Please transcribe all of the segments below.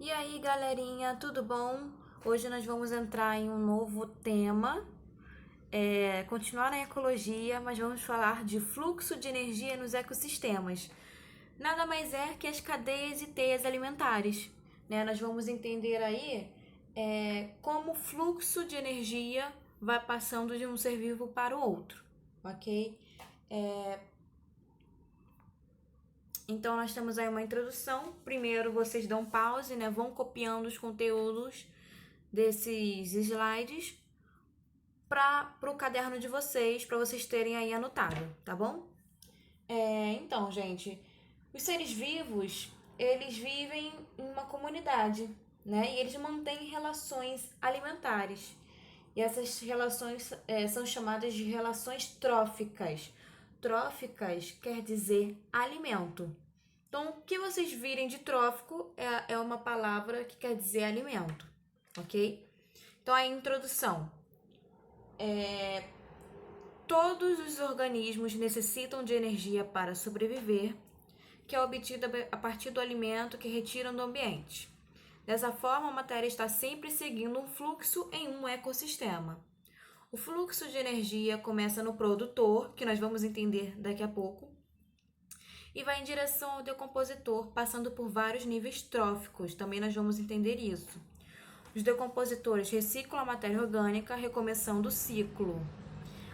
E aí, galerinha, tudo bom? Hoje nós vamos entrar em um novo tema, continuar na ecologia, mas vamos falar de fluxo de energia nos ecossistemas. Nada mais é que as cadeias e teias alimentares, né? Nós vamos entender aí como o fluxo de energia vai passando de um ser vivo para o outro, ok? Então, nós temos aí uma introdução. Primeiro, vocês dão pause, né? Vão copiando os conteúdos desses slides para o caderno de vocês, para vocês terem aí anotado, tá bom? Então, gente, os seres vivos, eles vivem em uma comunidade, né? E eles mantêm relações alimentares. E essas relações são chamadas de relações tróficas. Tróficas quer dizer alimento. Então, o que vocês virem de trófico é uma palavra que quer dizer alimento, ok? Então, a introdução. Todos os organismos necessitam de energia para sobreviver, que é obtida a partir do alimento que retiram do ambiente. Dessa forma, a matéria está sempre seguindo um fluxo em um ecossistema. O fluxo de energia começa no produtor, que nós vamos entender daqui a pouco, e vai em direção ao decompositor, passando por vários níveis tróficos. Também nós vamos entender isso. Os decompositores reciclam a matéria orgânica, recomeçando o ciclo.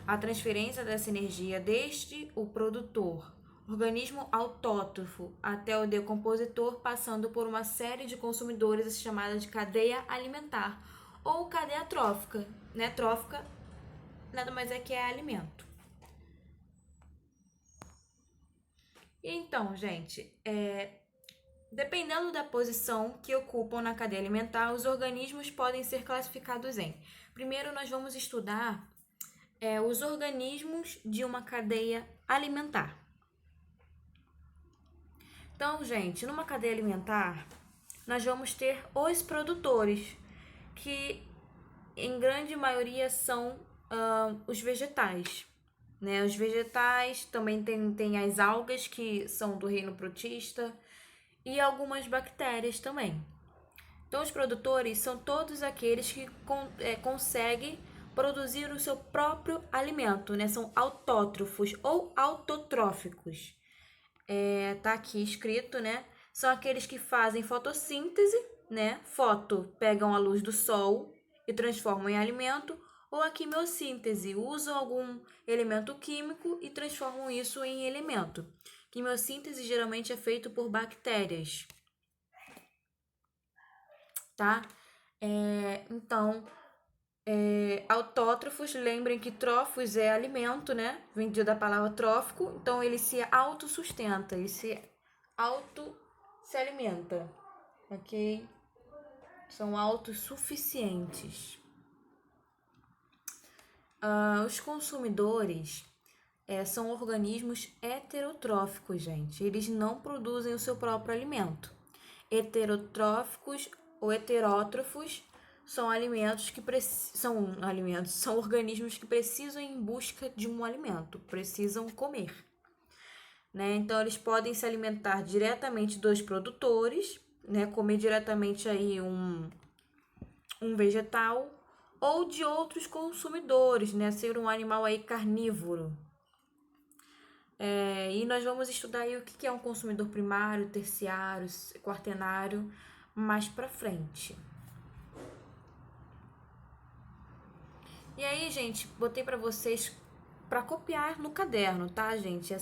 A transferência dessa energia desde o produtor, organismo autótrofo, até o decompositor, passando por uma série de consumidores chamada de cadeia alimentar ou cadeia trófica, né? Trófica nada mais é que alimento. Então, gente, dependendo da posição que ocupam na cadeia alimentar, os organismos podem ser classificados em. Primeiro, nós vamos estudar os organismos de uma cadeia alimentar. Então, gente, numa cadeia alimentar, nós vamos ter os produtores, que em grande maioria são os vegetais. Né? Os vegetais também tem as algas, que são do reino protista, e algumas bactérias também. Então, os produtores são todos aqueles que conseguem produzir o seu próprio alimento, né? São autótrofos ou autotróficos. Tá aqui escrito, né? São aqueles que fazem fotossíntese, né? Foto, pegam a luz do sol e transformam em alimento, ou a quimiossíntese, usam algum elemento químico e transformam isso em elemento. Quimiossíntese geralmente é feito por bactérias, tá? Então, autótrofos, lembrem que trófos é alimento, né? Vem da palavra trófico, então ele se autossustenta, ele se alimenta, ok? São autossuficientes. Os consumidores são organismos heterotróficos, gente. Eles não produzem o seu próprio alimento. Heterotróficos ou heterótrofos são são organismos que precisam ir em busca de um alimento, precisam comer. Né? Então, eles podem se alimentar diretamente dos produtores, né? Comer diretamente aí um vegetal, ou de outros consumidores, né? Ser um animal aí carnívoro. E nós vamos estudar aí o que é um consumidor primário, terciário, quaternário, mais pra frente. E aí, gente, botei pra vocês pra copiar no caderno, tá, gente?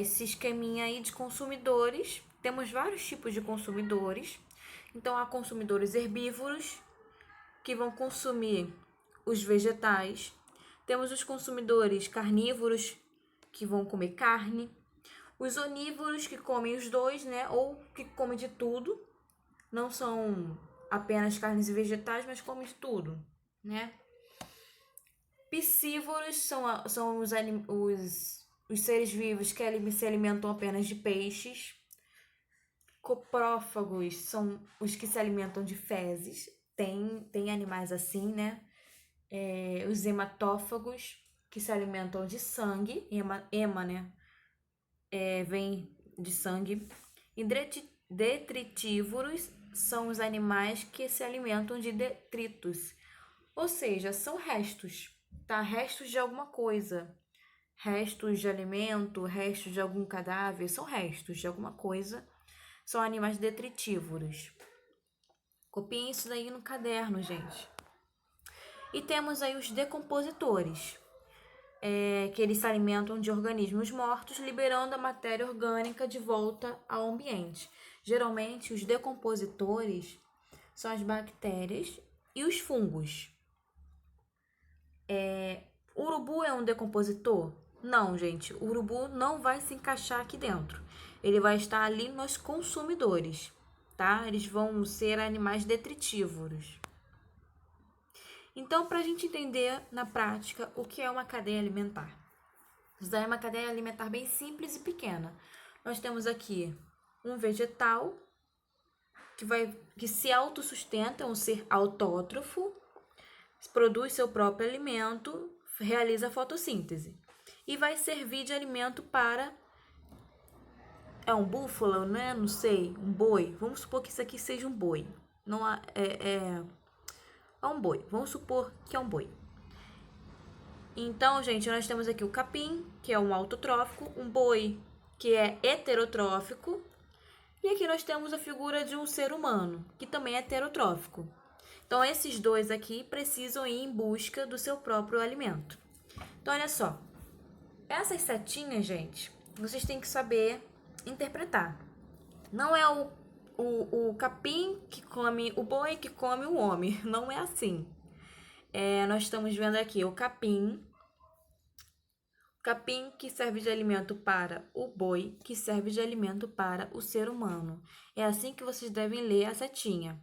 Esse esqueminha aí de consumidores. Temos vários tipos de consumidores. Então, há consumidores herbívoros, que vão consumir os vegetais. Temos os consumidores carnívoros, que vão comer carne. Os onívoros, que comem os dois, né? Ou que comem de tudo. Não são apenas carnes e vegetais, mas comem de tudo, né? Piscívoros são os seres vivos que se alimentam apenas de peixes. Coprófagos são os que se alimentam de fezes. Tem animais assim, né? Os hematófagos, que se alimentam de sangue. Hema, né? Vem de sangue. Detritívoros são os animais que se alimentam de detritos, ou seja, são restos, tá? Restos de alguma coisa, restos de alimento, restos de algum cadáver, são restos de alguma coisa, são animais detritívoros. Copiem isso daí no caderno, gente. E temos aí os decompositores, que eles se alimentam de organismos mortos, liberando a matéria orgânica de volta ao ambiente. Geralmente, os decompositores são as bactérias e os fungos. O urubu é um decompositor? Não, gente. O urubu não vai se encaixar aqui dentro. Ele vai estar ali nos consumidores, tá? Eles vão ser animais detritívoros. Então, para a gente entender na prática o que é uma cadeia alimentar. Isso daí é uma cadeia alimentar bem simples e pequena. Nós temos aqui um vegetal que se autossustenta, é um ser autótrofo, produz seu próprio alimento, realiza a fotossíntese e vai servir de alimento para um búfalo, né? Não sei, um boi. Vamos supor que isso aqui seja um boi. Não é um boi. Vamos supor que é um boi. Então, gente, nós temos aqui o capim, que é um autotrófico, um boi, que é heterotrófico, e aqui nós temos a figura de um ser humano, que também é heterotrófico. Então, esses dois aqui precisam ir em busca do seu próprio alimento. Então, olha só. Essas setinhas, gente, vocês têm que saber interpretar. Não é o capim que come o boi que come o homem. Não é assim. Nós estamos vendo aqui o capim que serve de alimento para o boi, que serve de alimento para o ser humano. É assim que vocês devem ler a setinha.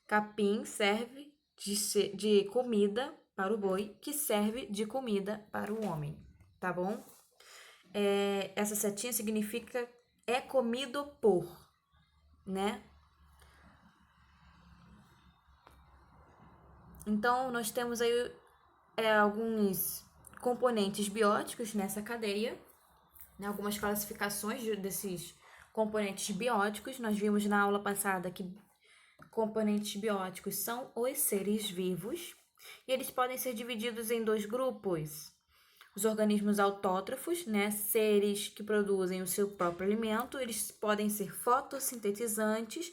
Capim serve de comida para o boi, que serve de comida para o homem, tá bom? Essa setinha significa é comido por, né? Então, nós temos aí alguns componentes bióticos nessa cadeia, né? Algumas classificações desses componentes bióticos. Nós vimos na aula passada que componentes bióticos são os seres vivos e eles podem ser divididos em dois grupos. Os organismos autótrofos, né? Seres que produzem o seu próprio alimento, eles podem ser fotossintetizantes,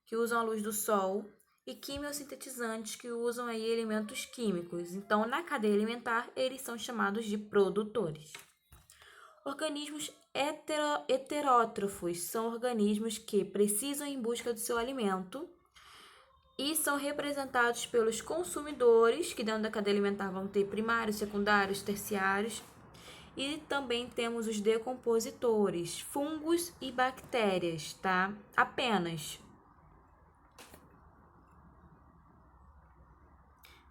que usam a luz do sol, e quimiosintetizantes, que usam aí elementos químicos. Então, na cadeia alimentar, eles são chamados de produtores. Organismos heterótrofos são organismos que precisam em busca do seu alimento e são representados pelos consumidores, que dentro da cadeia alimentar vão ter primários, secundários, terciários. E também temos os decompositores, fungos e bactérias, tá? Apenas.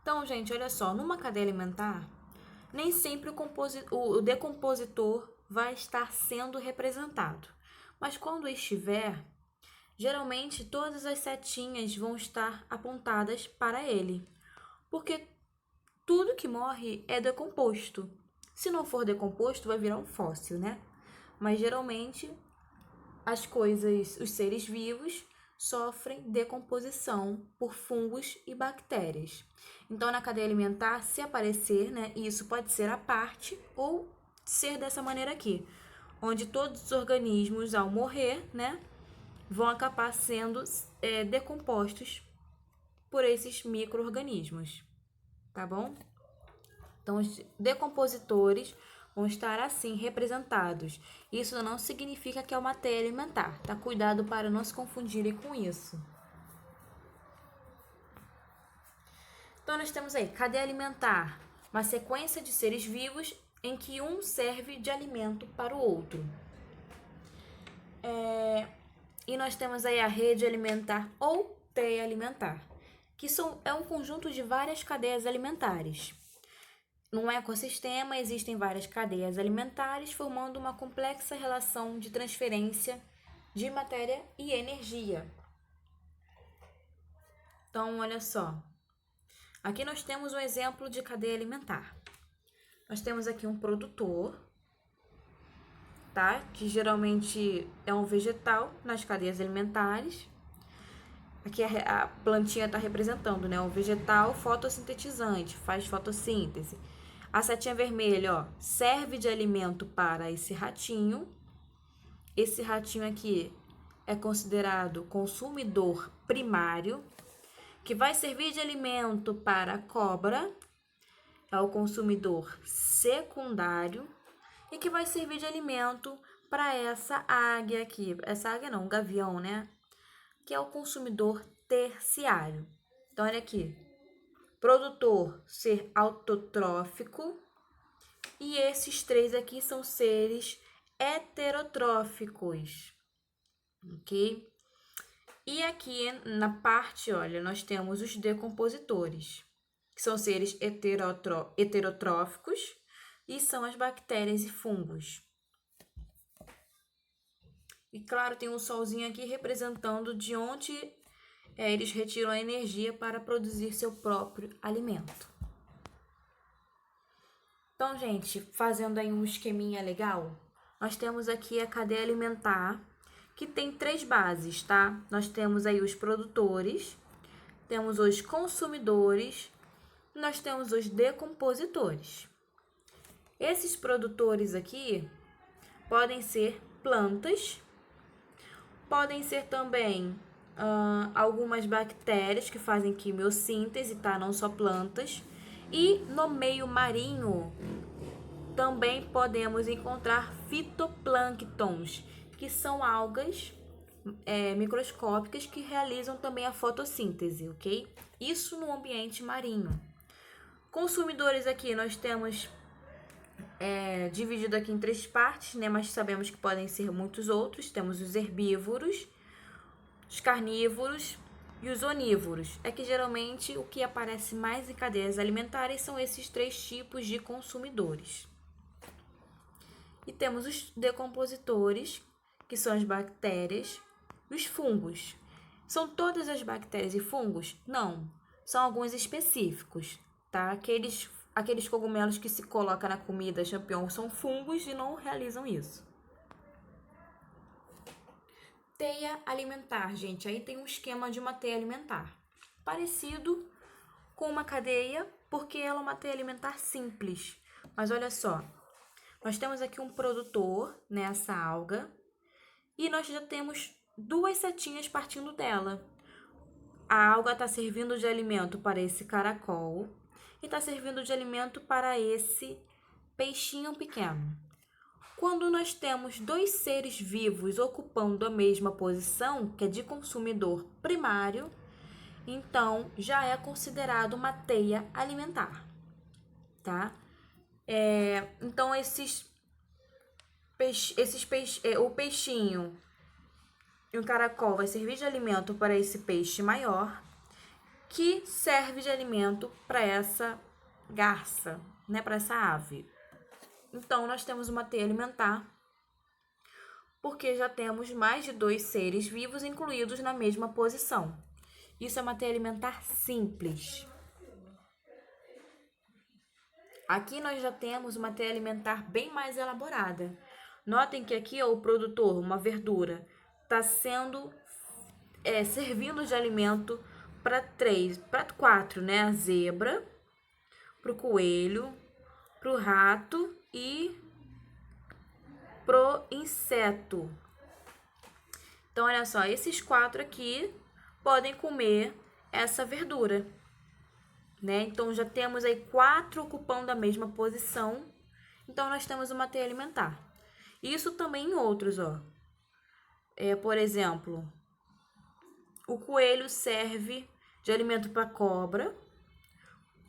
Então, gente, olha só, numa cadeia alimentar, nem sempre o decompositor vai estar sendo representado. Mas quando estiver, geralmente todas as setinhas vão estar apontadas para ele. Porque tudo que morre é decomposto. Se não for decomposto, vai virar um fóssil, né? Mas geralmente os seres vivos, sofrem decomposição por fungos e bactérias. Então, na cadeia alimentar, se aparecer, né, isso pode ser a parte ou ser dessa maneira aqui, onde todos os organismos, ao morrer, né, vão acabar sendo decompostos por esses micro-organismos, tá bom? Então, os decompositores vão estar assim representados. Isso não significa que é uma cadeia alimentar, tá? Cuidado para não se confundirem com isso. Então, nós temos aí cadeia alimentar, uma sequência de seres vivos em que um serve de alimento para o outro. E nós temos aí a rede alimentar ou teia alimentar, que é um conjunto de várias cadeias alimentares. Num ecossistema, existem várias cadeias alimentares, formando uma complexa relação de transferência de matéria e energia. Então, olha só. Aqui nós temos um exemplo de cadeia alimentar. Nós temos aqui um produtor, tá? Que geralmente é um vegetal nas cadeias alimentares. Aqui a plantinha está representando, né? Um vegetal fotossintetizante, faz fotossíntese. A setinha vermelha, ó, serve de alimento para esse ratinho. Esse ratinho aqui é considerado consumidor primário, que vai servir de alimento para a cobra, é o consumidor secundário, e que vai servir de alimento para essa águia aqui. Essa águia não, um gavião, né? Que é o consumidor terciário. Então, olha aqui. Produtor, ser autotrófico. E esses três aqui são seres heterotróficos. Ok? E aqui na parte, olha, nós temos os decompositores, que são seres heterotróficos e são as bactérias e fungos. E claro, tem um solzinho aqui representando de onde eles retiram a energia para produzir seu próprio alimento. Então, gente, fazendo aí um esqueminha legal, nós temos aqui a cadeia alimentar, que tem 3 bases, tá? Nós temos aí os produtores, temos os consumidores, nós temos os decompositores. Esses produtores aqui podem ser plantas, podem ser também algumas bactérias que fazem quimiossíntese, tá? Não só plantas. E no meio marinho também podemos encontrar fitoplânctons, que são algas microscópicas que realizam também a fotossíntese, ok? Isso no ambiente marinho. Consumidores aqui nós temos dividido aqui em 3 partes, né? Mas sabemos que podem ser muitos outros. Temos os herbívoros, os carnívoros e os onívoros. É que geralmente o que aparece mais em cadeias alimentares são esses 3 tipos de consumidores. E temos os decompositores, que são as bactérias, e os fungos. São todas as bactérias e fungos? Não, são alguns específicos, tá? Aqueles cogumelos que se coloca na comida, champignon, são fungos e não realizam isso. Teia alimentar, gente. Aí tem um esquema de uma teia alimentar. Parecido com uma cadeia, porque ela é uma teia alimentar simples. Mas olha só, nós temos aqui um produtor nessa alga e nós já temos 2 setinhas partindo dela. A alga está servindo de alimento para esse caracol e está servindo de alimento para esse peixinho pequeno. Quando nós temos 2 seres vivos ocupando a mesma posição, que é de consumidor primário, então já é considerado uma teia alimentar, tá? Então, o peixinho e o caracol vai servir de alimento para esse peixe maior, que serve de alimento para essa garça, né, para essa ave. Então, nós temos uma teia alimentar, porque já temos mais de 2 seres vivos incluídos na mesma posição. Isso é uma teia alimentar simples. Aqui nós já temos uma teia alimentar bem mais elaborada. Notem que aqui o produtor, uma verdura, está servindo de alimento para 4, né? A zebra, para o coelho, para o rato e pro inseto. Então, olha só, esses 4 aqui podem comer essa verdura, né? Então, já temos aí 4 ocupando a mesma posição. Então, nós temos uma teia alimentar. Isso também em outros, ó. Por exemplo, o coelho serve de alimento para cobra,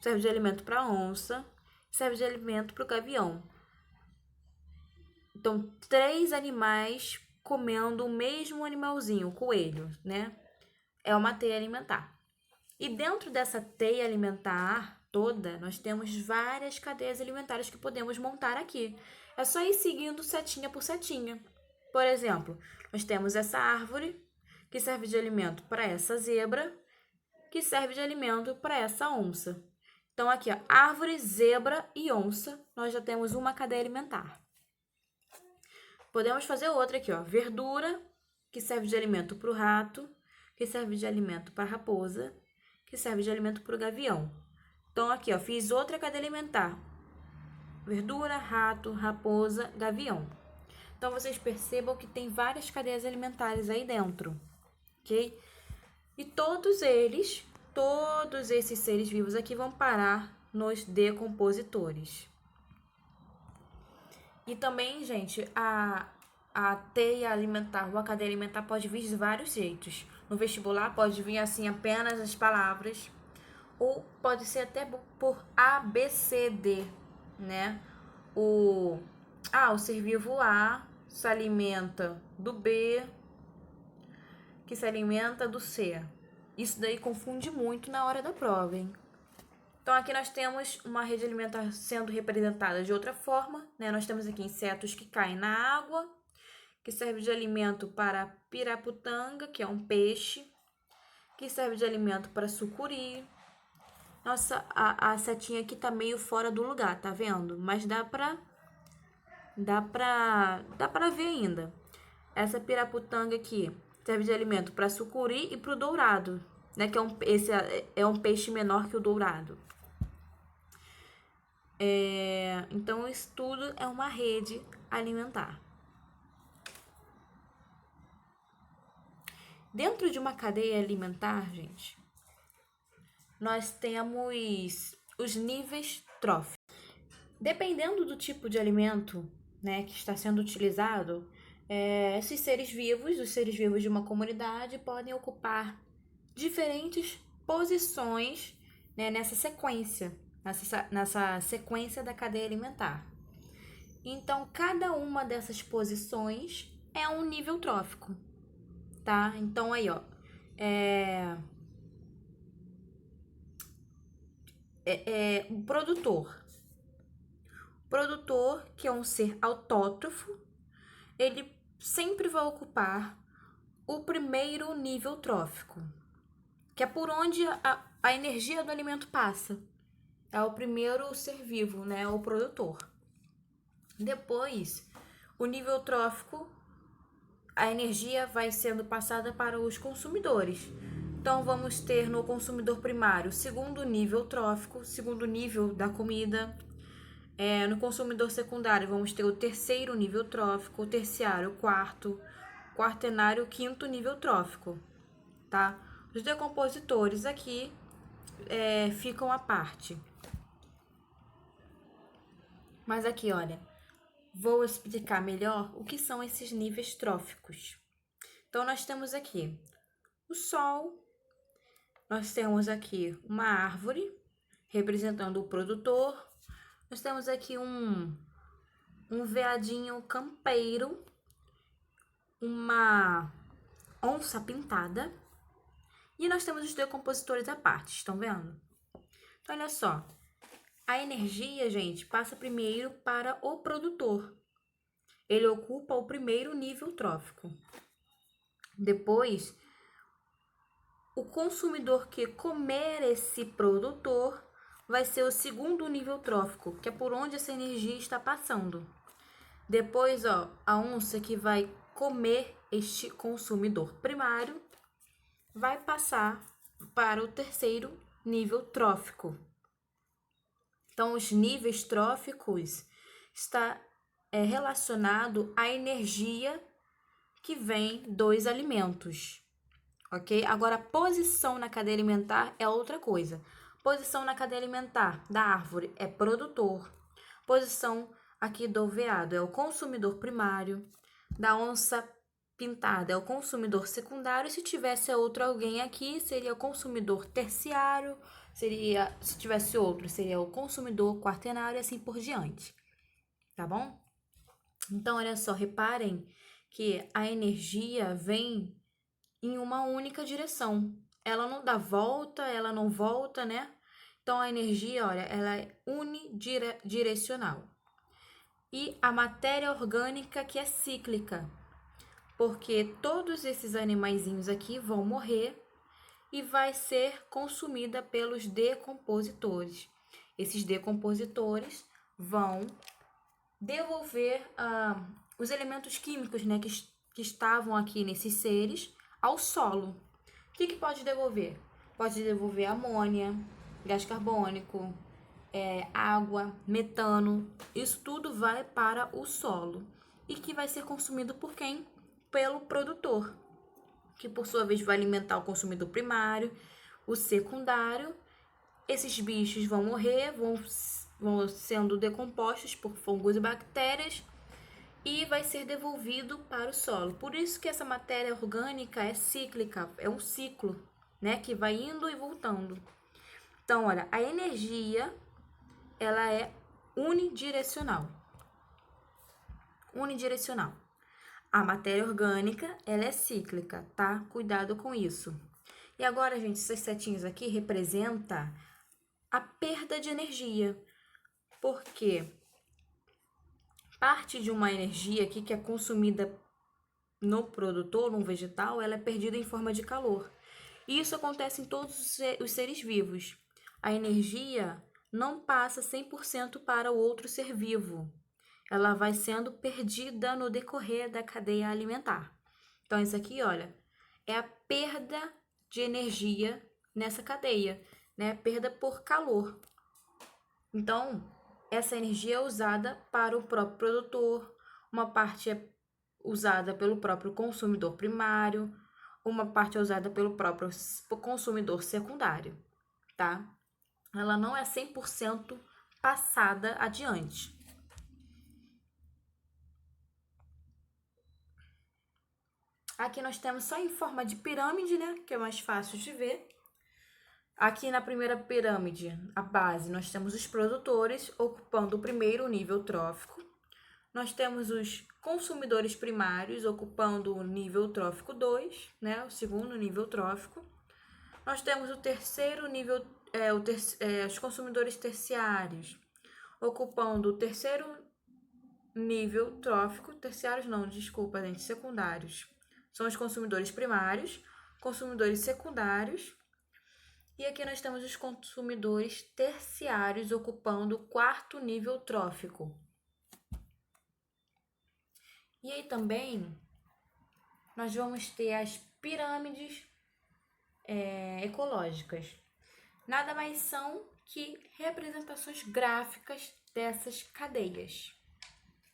serve de alimento para onça, serve de alimento para o gavião. Então, 3 animais comendo o mesmo animalzinho, o coelho, né? É uma teia alimentar. E dentro dessa teia alimentar toda, nós temos várias cadeias alimentares que podemos montar aqui. É só ir seguindo setinha por setinha. Por exemplo, nós temos essa árvore, que serve de alimento para essa zebra, que serve de alimento para essa onça. Então, aqui, ó, árvore, zebra e onça, nós já temos uma cadeia alimentar. Podemos fazer outra aqui, ó. Verdura, que serve de alimento para o rato, que serve de alimento para a raposa, que serve de alimento para o gavião. Então, aqui, ó, fiz outra cadeia alimentar. Verdura, rato, raposa, gavião. Então, vocês percebam que tem várias cadeias alimentares aí dentro, ok? E todos esses seres vivos aqui vão parar nos decompositores. E também, gente, a teia alimentar ou a cadeia alimentar pode vir de vários jeitos. No vestibular pode vir assim apenas as palavras, ou pode ser até por A, B, C, D, né? O ser vivo A se alimenta do B, que se alimenta do C. Isso daí confunde muito na hora da prova, hein? Então, aqui nós temos uma rede alimentar sendo representada de outra forma, né? Nós temos aqui insetos que caem na água, que serve de alimento para piraputanga, que é um peixe, que serve de alimento para sucuri. Nossa, a setinha aqui tá meio fora do lugar, tá vendo? Mas dá pra ver ainda. Essa piraputanga aqui serve de alimento para sucuri e para o dourado, né? Que esse é um peixe menor que o dourado. Então, isso tudo é uma rede alimentar. Dentro de uma cadeia alimentar, gente, nós temos os níveis tróficos. Dependendo do tipo de alimento, né, que está sendo utilizado, esses seres vivos, os seres vivos de uma comunidade, podem ocupar diferentes posições, né, nessa sequência da cadeia alimentar. Então, cada uma dessas posições é um nível trófico, tá? Então, aí, ó, o produtor. O produtor, que é um ser autótrofo, ele sempre vai ocupar o primeiro nível trófico, que é por onde a energia do alimento passa. É o primeiro ser vivo, né? O produtor. Depois, o nível trófico, a energia vai sendo passada para os consumidores. Então, vamos ter no consumidor primário o segundo nível trófico, segundo nível da comida. No consumidor secundário, vamos ter o terceiro nível trófico, o terciário, o quarto, quaternário, o quinto nível trófico, tá? Os decompositores aqui ficam à parte. Mas aqui, olha, vou explicar melhor o que são esses níveis tróficos. Então, nós temos aqui o sol, nós temos aqui uma árvore, representando o produtor, nós temos aqui um veadinho campeiro, uma onça pintada, e nós temos os decompositores à parte, estão vendo? Então, olha só. A energia, gente, passa primeiro para o produtor. Ele ocupa o primeiro nível trófico. Depois, o consumidor que comer esse produtor vai ser o segundo nível trófico, que é por onde essa energia está passando. Depois, ó, a onça que vai comer este consumidor primário vai passar para o terceiro nível trófico. Então, os níveis tróficos está relacionado à energia que vem dos alimentos, ok? Agora, a posição na cadeia alimentar é outra coisa. Posição na cadeia alimentar da árvore é produtor. Posição aqui do veado é o consumidor primário. Da onça pintada é o consumidor secundário. Se tivesse outro alguém aqui, seria o consumidor terciário. Se tivesse outro, seria o consumidor quaternário e assim por diante, tá bom? Então, olha só, reparem que a energia vem em uma única direção. Ela não dá volta, ela não volta, né? Então, a energia, olha, ela é unidirecional. E a matéria orgânica que é cíclica, porque todos esses animaizinhos aqui vão morrer e vai ser consumida pelos decompositores. Esses decompositores vão devolver os elementos químicos, né, que estavam aqui nesses seres ao solo. O que pode devolver? Pode devolver amônia, gás carbônico, água, metano. Isso tudo vai para o solo e que vai ser consumido por quem? Pelo produtor, que por sua vez vai alimentar o consumidor primário, o secundário. Esses bichos vão morrer, vão sendo decompostos por fungos e bactérias e vai ser devolvido para o solo. Por isso que essa matéria orgânica é cíclica, é um ciclo, né, que vai indo e voltando. Então, olha, a energia, ela é unidirecional. Unidirecional. A matéria orgânica, ela é cíclica, tá? Cuidado com isso. E agora, gente, essas setinhas aqui representam a perda de energia. Porque parte de uma energia aqui que é consumida no produtor, no vegetal, ela é perdida em forma de calor. E isso acontece em todos os seres vivos. A energia não passa 100% para o outro ser vivo. Ela vai sendo perdida no decorrer da cadeia alimentar. Então, isso aqui, olha, é a perda de energia nessa cadeia, né? Perda por calor. Então, essa energia é usada para o próprio produtor, uma parte é usada pelo próprio consumidor primário, uma parte é usada pelo próprio consumidor secundário, tá? Ela não é 100% passada adiante. Aqui nós temos só em forma de pirâmide, né? Que é mais fácil de ver. Aqui na primeira pirâmide, a base, nós temos os produtores ocupando o primeiro nível trófico. Nós temos os consumidores primários ocupando o nível trófico 2, né? O segundo nível trófico. Nós temos o terceiro nível, os consumidores terciários ocupando o terceiro nível trófico. Terciários não, desculpa, gente, secundários. São os consumidores primários, consumidores secundários. E aqui nós temos os consumidores terciários ocupando o quarto nível trófico. E aí também nós vamos ter as pirâmides ecológicas. Nada mais são que representações gráficas dessas cadeias,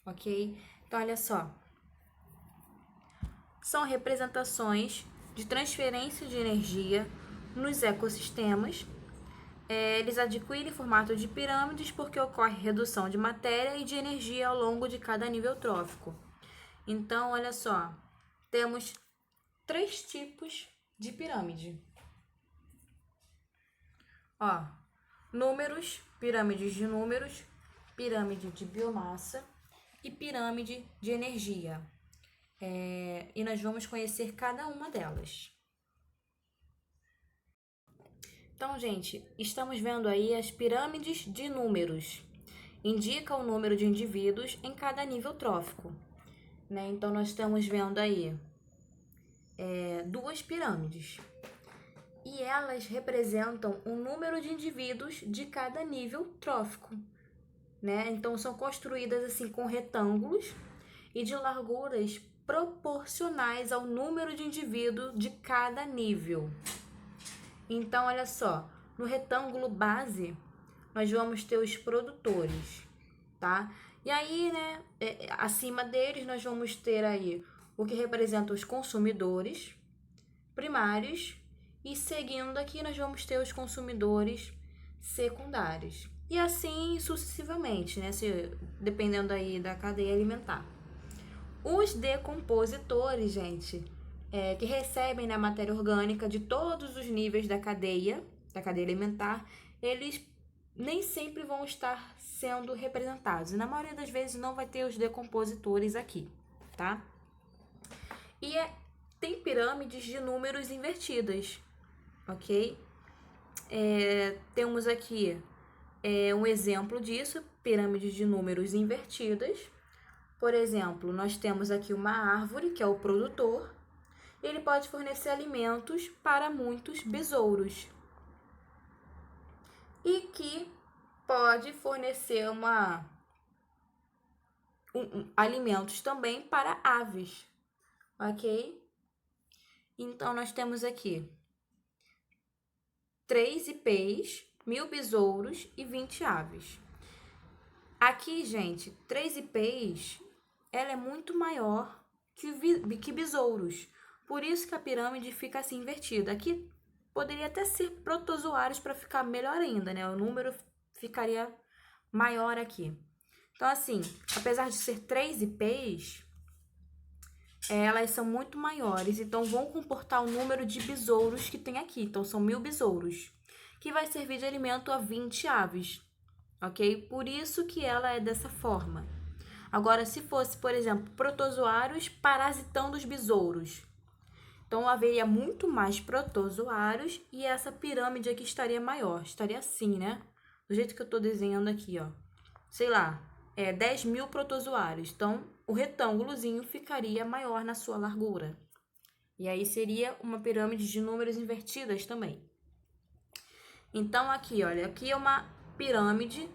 ok? Então, olha só. São representações de transferência de energia nos ecossistemas. Eles adquirem formato de pirâmides porque ocorre redução de matéria e de energia ao longo de cada nível trófico. Então, olha só, temos 3 tipos de pirâmide. Ó, números, pirâmides de números, pirâmide de biomassa e pirâmide de energia. E nós vamos conhecer cada uma delas. Então, gente, estamos vendo aí as pirâmides de números. Indica o número de indivíduos em cada nível trófico, né? Então, nós estamos vendo aí 2 pirâmides. E elas representam o número de indivíduos de cada nível trófico, né? Então, são construídas assim com retângulos e de larguras proporcionais ao número de indivíduos de cada nível. Então, olha só, no retângulo base, nós vamos ter os produtores, tá? E aí, né, acima deles, nós vamos ter aí o que representa os consumidores primários e seguindo aqui, nós vamos ter os consumidores secundários. E assim sucessivamente, né, dependendo aí da cadeia alimentar. Os decompositores, gente, que recebem, né, matéria orgânica de todos os níveis da cadeia alimentar, eles nem sempre vão estar sendo representados. E na maioria das vezes não vai ter os decompositores aqui, tá? E tem pirâmides de números invertidas, ok? Temos aqui um exemplo disso, pirâmides de números invertidas. Por exemplo, nós temos aqui uma árvore, que é o produtor. Ele pode fornecer alimentos para muitos besouros. E que pode fornecer uma alimentos também para aves, ok? Então, nós temos aqui 3 ipês, 1000 besouros e 20 aves. Aqui, gente, 3 ipês, ela é muito maior que besouros. Por isso que a pirâmide fica assim invertida. Aqui poderia até ser protozoários para ficar melhor ainda, né? O número ficaria maior aqui. Então, assim, apesar de ser 3 ipês, elas são muito maiores, então vão comportar o número de besouros que tem aqui. Então, são 1000 besouros, que vai servir de alimento a 20 aves, ok? Por isso que ela é dessa forma. Agora, se fosse, por exemplo, protozoários parasitando os besouros, então haveria muito mais protozoários e essa pirâmide aqui estaria maior, estaria assim, né? Do jeito que eu tô desenhando aqui, ó. Sei lá, 10.000 protozoários. Então, o retângulozinho ficaria maior na sua largura. E aí seria uma pirâmide de números invertidas também. Então, aqui, olha, aqui é uma pirâmide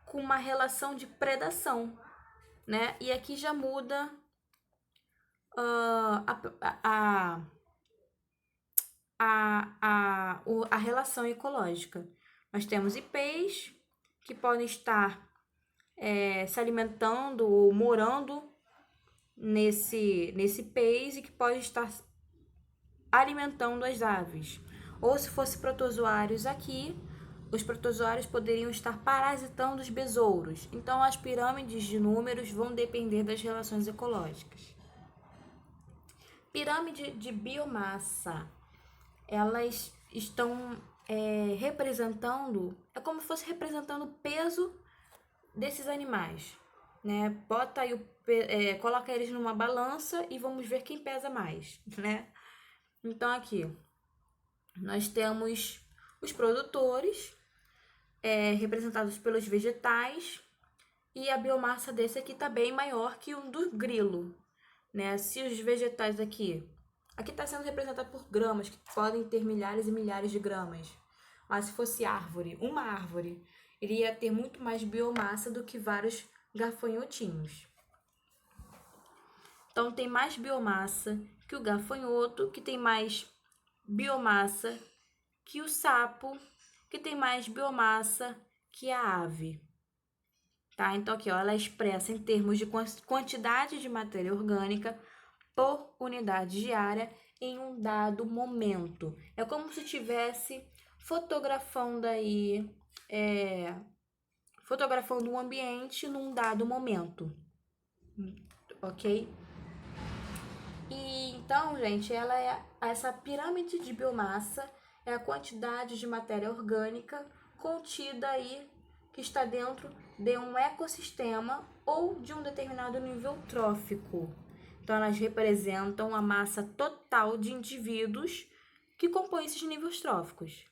com uma relação de predação, né? E aqui já muda a relação ecológica. Nós temos ipês que podem estar se alimentando ou morando nesse peixe e que pode estar alimentando as aves. Ou se fosse protozoários aqui, os protozoários poderiam estar parasitando os besouros. Então, as pirâmides de números vão depender das relações ecológicas. Pirâmide de biomassa. Elas estão representando, é como se fosse representando o peso desses animais, né? Bota aí coloca eles numa balança e vamos ver quem pesa mais, né? Então aqui nós temos os produtores representados pelos vegetais e a biomassa desse aqui tá bem maior que o do grilo, né? Se os vegetais aqui está sendo representado por gramas, que podem ter milhares e milhares de gramas. Mas se fosse uma árvore, iria ter muito mais biomassa do que vários gafanhotinhos. Então, tem mais biomassa que o gafanhoto, que tem mais biomassa que o sapo, que tem mais biomassa que a ave. Tá? Então, aqui, ó, ela expressa em termos de quantidade de matéria orgânica por unidade diária em um dado momento. É como se estivesse fotografando aí, fotografando um ambiente num dado momento, ok? E então, gente, essa pirâmide de biomassa é a quantidade de matéria orgânica contida aí que está dentro de um ecossistema ou de um determinado nível trófico. Então, elas representam a massa total de indivíduos que compõem esses níveis tróficos.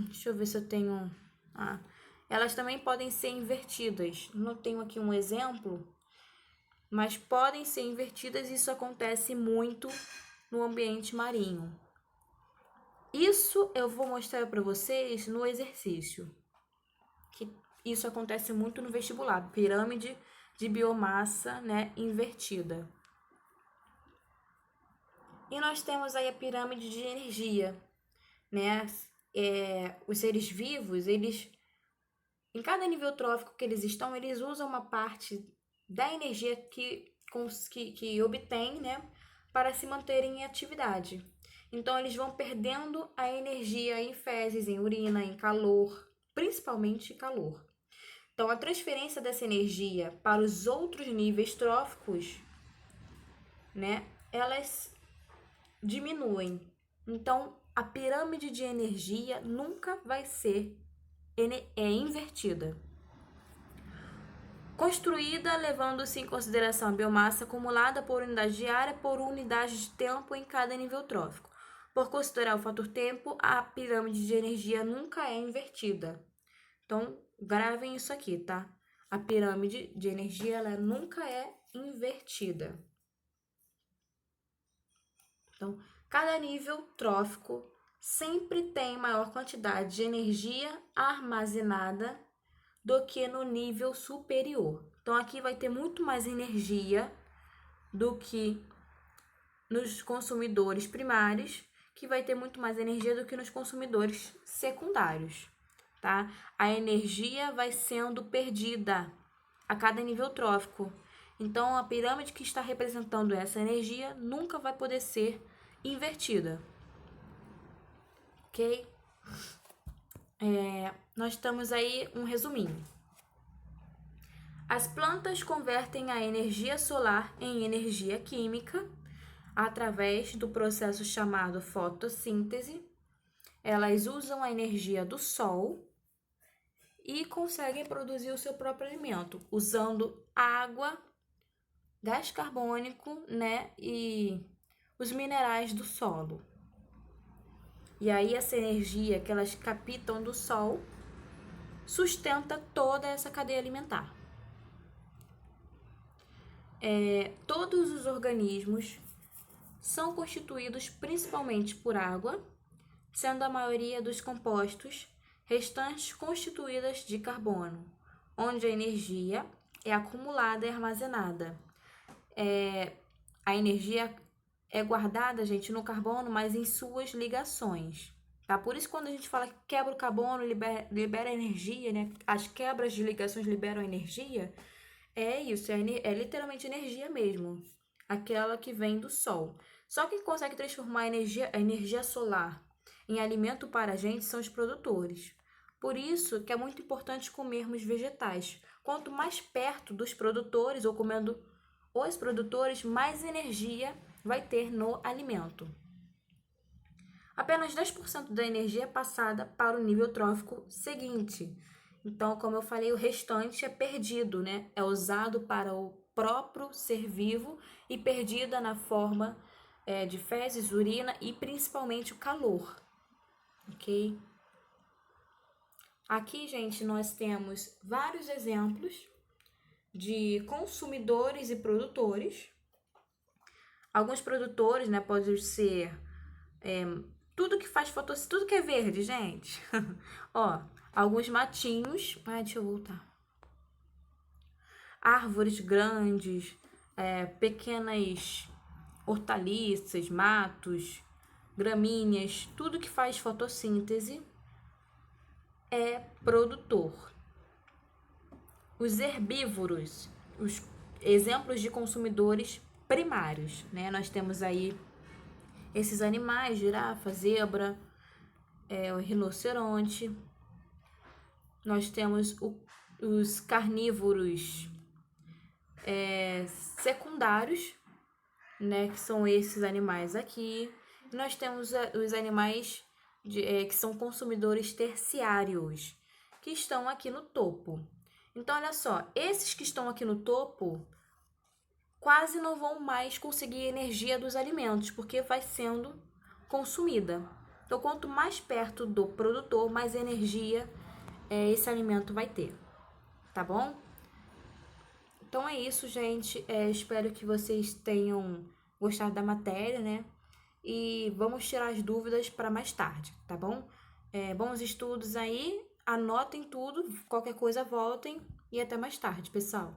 Deixa eu ver se eu tenho... elas também podem ser invertidas. Não tenho aqui um exemplo, mas podem ser invertidas e isso acontece muito no ambiente marinho. Isso eu vou mostrar para vocês no exercício. Que isso acontece muito no vestibular. Pirâmide de biomassa, né, invertida. E nós temos aí a pirâmide de energia, né? Os seres vivos, eles, em cada nível trófico que eles estão, eles usam uma parte da energia que obtêm, né, para se manterem em atividade. Então, eles vão perdendo a energia em fezes, em urina, em calor, principalmente calor. Então, a transferência dessa energia para os outros níveis tróficos, né, elas diminuem. Então, a pirâmide de energia nunca vai ser invertida. Construída levando-se em consideração a biomassa acumulada por unidade diária por unidade de tempo em cada nível trófico. Por considerar o fator tempo, a pirâmide de energia nunca é invertida. Então, gravem isso aqui, tá? A pirâmide de energia, ela nunca é invertida. Então, cada nível trófico sempre tem maior quantidade de energia armazenada do que no nível superior. Então, aqui vai ter muito mais energia do que nos consumidores primários, que vai ter muito mais energia do que nos consumidores secundários, tá? A energia vai sendo perdida a cada nível trófico. Então, a pirâmide que está representando essa energia nunca vai poder ser invertida, ok? Nós temos aí um resuminho. As plantas convertem a energia solar em energia química através do processo chamado fotossíntese. Elas usam a energia do sol e conseguem produzir o seu próprio alimento, usando água, gás carbônico, né, e os minerais do solo. E aí essa energia que elas captam do sol sustenta toda essa cadeia alimentar. Todos os organismos são constituídos principalmente por água, sendo a maioria dos compostos restantes constituídas de carbono, onde a energia é acumulada e armazenada. A energia é guardada, gente, no carbono, mas em suas ligações, tá? Por isso, quando a gente fala que quebra o carbono, libera energia, né? As quebras de ligações liberam energia. É isso, é literalmente energia mesmo, aquela que vem do sol. Só quem consegue transformar a energia solar em alimento para a gente são os produtores. Por isso que é muito importante comermos vegetais. Quanto mais perto dos produtores ou comendo os produtores, mais energia vai ter no alimento. Apenas 10% da energia é passada para o nível trófico seguinte. Então, como eu falei, o restante é perdido, né? É usado para o próprio ser vivo e perdida na forma de fezes, urina e principalmente o calor, ok? Aqui, gente, nós temos vários exemplos de consumidores e produtores. Alguns produtores, né, podem ser tudo que faz fotossíntese, tudo que é verde, gente. Ó, alguns matinhos. Deixa eu voltar. Árvores grandes, pequenas hortaliças, matos, gramíneas, tudo que faz fotossíntese é produtor. Os herbívoros, os exemplos de consumidores primários, né? Nós temos aí esses animais, girafa, zebra, o rinoceronte. Nós temos os carnívoros secundários, né, que são esses animais aqui. Nós temos os animais que são consumidores terciários, que estão aqui no topo. Então, olha só, esses que estão aqui no topo quase não vão mais conseguir energia dos alimentos, porque vai sendo consumida. Então, quanto mais perto do produtor, mais energia esse alimento vai ter, tá bom? Então é isso, gente. Espero que vocês tenham gostado da matéria, né? E vamos tirar as dúvidas para mais tarde, tá bom? Bons estudos aí, anotem tudo, qualquer coisa voltem e até mais tarde, pessoal.